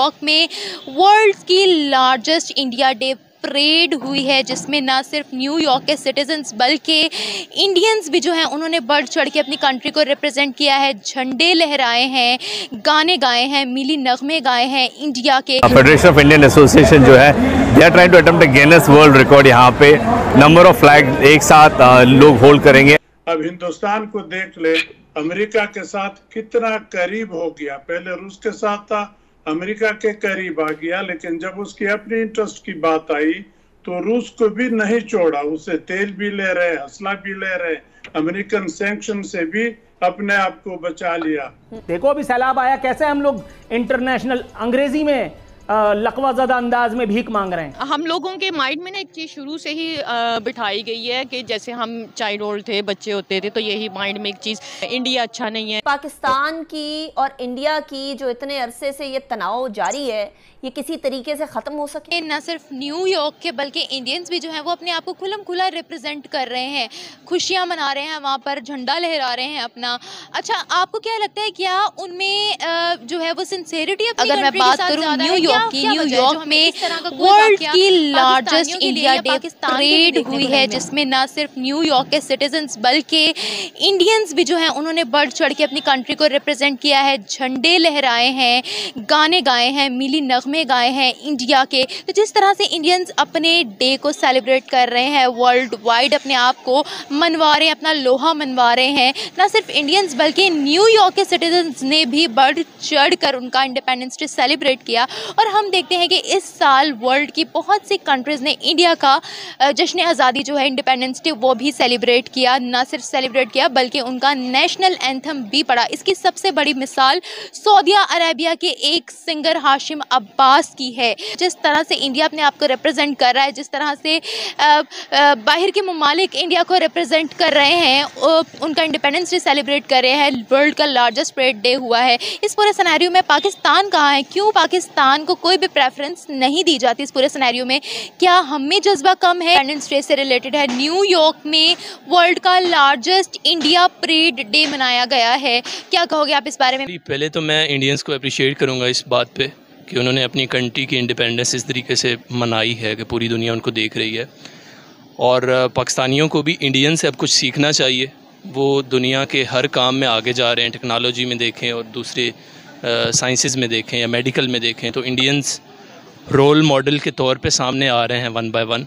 New York में world की largest India day parade हुई है, जिसमें ना सिर्फ न्यूयॉर्क के सिटीजन्स बल्कि इंडियंस भी जो हैं उन्होंने बढ़ चढ़ के अपनी कंट्री को रिप्रेजेंट किया है। झंडे लहराए हैं, गाने गाए हैं, मिली नगमे गाए हैं इंडिया के। फेडरेशन ऑफ इंडियन एसोसिएशन जो है they are trying to attempt a Guinness world record. यहाँ पे नंबर ऑफ फ्लैग एक साथ लोग होल्ड करेंगे। अब हिंदुस्तान को देख ले, अमेरिका के साथ कितना करीब हो गया। पहले रूस के साथ था, अमेरिका के करीब आ गया, लेकिन जब उसकी अपनी इंटरेस्ट की बात आई तो रूस को भी नहीं छोड़ा। उसे तेल भी ले रहे, असला भी ले रहे, अमेरिकन सैंक्शन से भी अपने आप को बचा लिया। देखो अभी सैलाब आया, कैसे हम लोग इंटरनेशनल अंग्रेजी में लकवाज़दा अंदाज में भीख मांग रहे हैं। हम लोगों के माइंड में ना एक चीज़ शुरू से ही बिठाई गई है कि जैसे हम चाइल्ड होल्ड थे, बच्चे होते थे, तो यही माइंड में एक चीज़, इंडिया अच्छा नहीं है। पाकिस्तान की और इंडिया की जो इतने अरसे से ये तनाव जारी है, ये किसी तरीके से ख़त्म हो सके। न सिर्फ न्यूयॉर्क के बल्कि इंडियंस भी जो हैं वो अपने आप को खुलम खुला रिप्रेजेंट कर रहे हैं, खुशियाँ मना रहे हैं, वहाँ पर झंडा लहरा रहे हैं अपना। अच्छा, आपको क्या लगता है, क्या उनमें जो है वो सिंसेरिटी, अगर मैं बात करूँ न्यूयॉर्क में वर्ल्ड की लार्जेस्ट इंडिया डे परेड हुई है, जिसमें ना सिर्फ न्यूयॉर्क के सिटीजन्स बल्कि इंडियंस भी जो हैं उन्होंने बढ़ चढ़ के अपनी कंट्री को रिप्रेजेंट किया है। झंडे लहराए हैं, गाने गाए हैं, मिली नगमे गाए हैं इंडिया के। तो जिस तरह से इंडियंस अपने डे को सेलिब्रेट कर रहे हैं, वर्ल्ड वाइड अपने आप को मनवा रहे हैं, अपना लोहा मनवा रहे हैं, ना सिर्फ इंडियंस बल्कि न्यूयॉर्क के सिटीजन्स ने भी बढ़ चढ़ कर उनका इंडिपेंडेंस डे सेलिब्रेट किया। और हम देखते हैं कि इस साल वर्ल्ड की बहुत सी कंट्रीज़ ने इंडिया का जश्न आज़ादी जो है, इंडिपेंडेंस डे, वो भी सेलिब्रेट किया। ना सिर्फ सेलिब्रेट किया बल्कि उनका नेशनल एंथम भी पढ़ा। इसकी सबसे बड़ी मिसाल सऊदी अरेबिया के एक सिंगर हाशिम अब्बास की है। जिस तरह से इंडिया अपने आप को रिप्रेजेंट कर रहा है, जिस तरह से बाहर के ममालिक इंडिया को रिप्रेजेंट कर रहे हैं, उनका इंडिपेंडेंस डे सेलिब्रेट कर रहे हैं, वर्ल्ड का लार्जेस्ट परेड डे हुआ है। इस पूरे सिनेरियो में पाकिस्तान कहाँ है? क्यों पाकिस्तान को कोई भी प्रेफरेंस नहीं दी जाती इस पूरे सिनेरियो में? क्या हम में जज्बा कम है? इंडिपेंडेंस डे से रिलेटेड है, न्यूयॉर्क में वर्ल्ड का लार्जेस्ट इंडिया परेड डे मनाया गया है। क्या कहोगे आप इस बारे में? पहले तो मैं इंडियंस को अप्रिशिएट करूँगा इस बात पे कि उन्होंने अपनी कंट्री की इंडिपेंडेंस इस तरीके से मनाई है कि पूरी दुनिया उनको देख रही है। और पाकिस्तानियों को भी इंडियन से अब कुछ सीखना चाहिए। वो दुनिया के हर काम में आगे जा रहे हैं, टेक्नोलॉजी में देखें और दूसरे साइंसेस में देखें या मेडिकल में देखें, तो इंडियंस रोल मॉडल के तौर पे सामने आ रहे हैं वन बाय वन।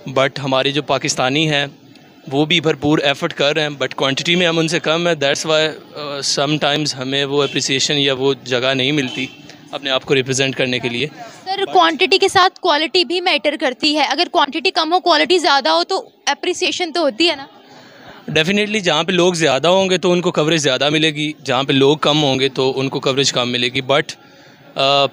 बट हमारे जो पाकिस्तानी हैं वो भी भरपूर एफर्ट कर रहे हैं, बट क्वांटिटी में हम उनसे कम है। दैट्स वाई समटाइम्स हमें वो अप्रिसिएशन या वो जगह नहीं मिलती अपने आप को रिप्रेजेंट करने के लिए। सर, क्वांटिटी के साथ क्वालिटी भी मैटर करती है। अगर क्वांटिटी कम हो, क्वालिटी ज़्यादा हो, तो अप्रिसिएशन तो होती है ना। डेफिनेटली जहाँ पे लोग ज़्यादा होंगे तो उनको कवरेज ज़्यादा मिलेगी, जहाँ पे लोग कम होंगे तो उनको कवरेज कम मिलेगी। बट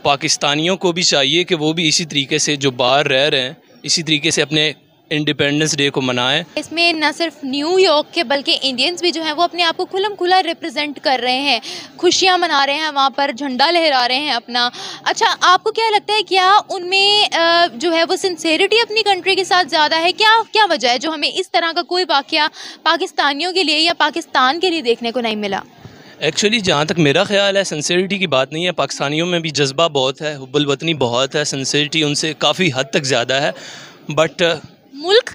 पाकिस्तानियों को भी चाहिए कि वो भी इसी तरीके से, जो बाहर रह रहे हैं, इसी तरीके से अपने इंडिपेंडेंस डे को मनाएं। इसमें न सिर्फ न्यूयॉर्क के बल्कि इंडियंस भी जो हैं वो अपने आप को खुलम खुला रिप्रेजेंट कर रहे हैं, खुशियाँ मना रहे हैं, वहाँ पर झंडा लहरा रहे हैं अपना। अच्छा, आपको क्या लगता है, क्या उनमें जो है वो सिंसेरिटी अपनी कंट्री के साथ ज़्यादा है? क्या वजह है जो हमें इस तरह का कोई वाक़या पाकिस्तानियों के लिए या पाकिस्तान के लिए देखने को नहीं मिला? एक्चुअली जहाँ तक मेरा ख्याल है, सिंसेरिटी की बात नहीं है। पाकिस्तानियों में भी जज्बा बहुत है, हुब्बुल वतनी बहुत है, सिंसेरिटी उनसे काफ़ी हद तक ज़्यादा है। बट मुल्क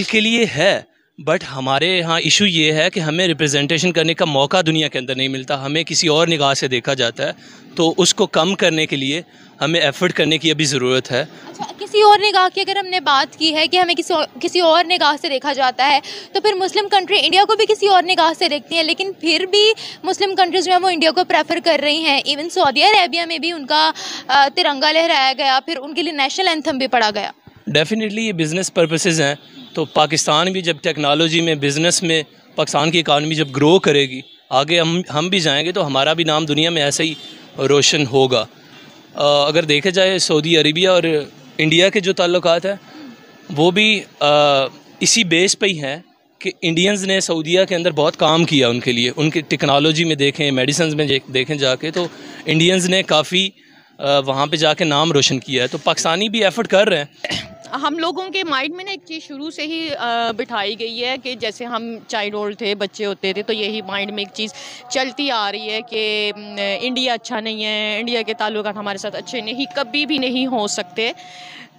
के लिए है, बट हमारे यहाँ इशू ये है कि हमें रिप्रेजेंटेशन करने का मौका दुनिया के अंदर नहीं मिलता। हमें किसी और निगाह से देखा जाता है, तो उसको कम करने के लिए हमें एफर्ट करने की अभी ज़रूरत है। अच्छा, किसी और निगाह की अगर हमने बात की है कि हमें किसी और निगाह से देखा जाता है, तो फिर मुस्लिम कंट्री इंडिया को भी किसी और निगाह से देखती हैं, लेकिन फिर भी मुस्लिम कंट्रीज़ जो है वो इंडिया को प्रेफर कर रही हैं। इवन सऊदी अरेबिया में भी उनका तिरंगा लहराया गया, फिर उनके लिए नेशनल एंथम भी पढ़ा गया। डेफिनेटली ये बिज़नेस पर्पसेस हैं, तो पाकिस्तान भी जब टेक्नोलॉजी में, बिज़नेस में, पाकिस्तान की इकानमी जब ग्रो करेगी, आगे हम भी जाएंगे, तो हमारा भी नाम दुनिया में ऐसे ही रोशन होगा। अगर देखे जाए सऊदी अरेबिया और इंडिया के जो ताल्लुकात हैं वो भी इसी बेस पे ही हैं कि इंडियंस ने सऊदीया के अंदर बहुत काम किया उनके लिए। उनकी टेक्नोलॉजी में देखें, मेडिसिन में देखें जाके, तो इंडियंस ने काफ़ी वहाँ पे जाके नाम रोशन किया है। तो पाकिस्तानी भी एफ़र्ट कर रहे हैं। हम लोगों के माइंड में ना एक चीज़ शुरू से ही बिठाई गई है कि जैसे हम चाइल्ड होल्ड थे, बच्चे होते थे, तो यही माइंड में एक चीज़ चलती आ रही है कि इंडिया अच्छा नहीं है, इंडिया के ताल्लुकात हमारे साथ अच्छे नहीं, कभी भी नहीं हो सकते।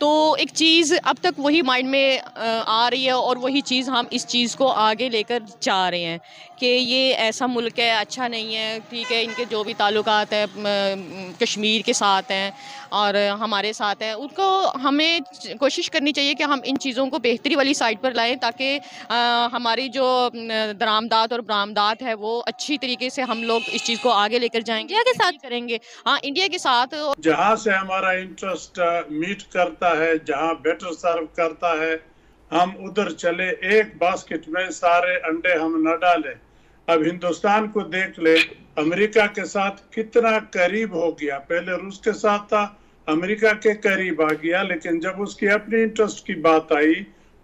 तो एक चीज़ अब तक वही माइंड में आ रही है और वही चीज़ हम इस चीज़ को आगे लेकर जा रहे हैं कि ये ऐसा मुल्क है, अच्छा नहीं है, ठीक है, इनके जो भी ताल्लुकात है कश्मीर के साथ हैं और हमारे साथ हैं, उनको हमें कोशिश करनी चाहिए कि हम इन चीज़ों को बेहतरी वाली साइड पर लाएं ताकि हमारी जो दरामदात और बरामदात है वो अच्छी तरीके से हम लोग इस चीज़ को आगे लेकर जाएंगे, इंडिया के साथ करेंगे। हाँ, इंडिया के साथ जहाँ से हमारा इंटरेस्ट मीट करता है, जहाँ बेटर सर्व करता है, हम उधर चले। एक बास्केट में सारे अंडे हम न डालें। अब हिंदुस्तान को देख ले, अमेरिका के साथ कितना करीब हो गया। पहले रूस के साथ था, अमेरिका के करीब आ गया, लेकिन जब उसकी अपनी इंटरेस्ट की बात आई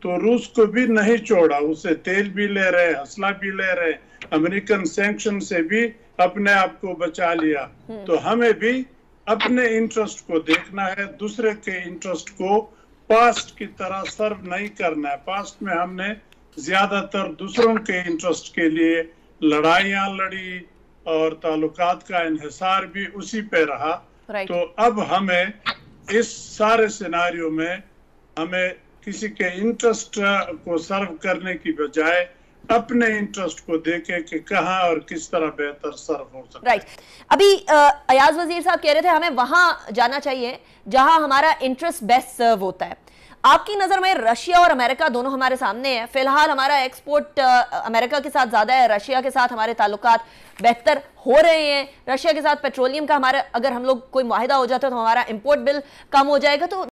तो रूस को भी नहीं छोड़ा। उससे तेल भी ले रहे, हौसला भी ले रहे, अमेरिकन सैंक्शन से भी अपने आप को बचा लिया। तो हमें भी अपने इंटरेस्ट को देखना है, दूसरे के इंटरेस्ट को पास्ट की तरह सर्व नहीं करना है। पास्ट में हमने ज्यादातर दूसरों के इंटरेस्ट के लिए लड़ाइयां लड़ी और ताल्लुकात का इन्हिसार भी उसी पे रहा। तो अब हमें इस सारे सिनारियो में हमें किसी के इंटरेस्ट को सर्व करने की बजाय अपने इंटरेस्ट को देखे कि कहाँ और किस तरह बेहतर सर्व हो सकता है। अभी अयाज वजीर साहब कह रहे थे हमें वहां जाना चाहिए जहां हमारा इंटरेस्ट बेस्ट सर्व होता है। आपकी नजर में रशिया और अमेरिका दोनों हमारे सामने है। फिलहाल हमारा एक्सपोर्ट अमेरिका के साथ ज्यादा है, रशिया के साथ हमारे ताल्लुकात बेहतर हो रहे हैं। रशिया के साथ पेट्रोलियम का हमारा अगर हम लोग कोई मुआहिदा हो जाता है तो हमारा इंपोर्ट बिल कम हो जाएगा। तो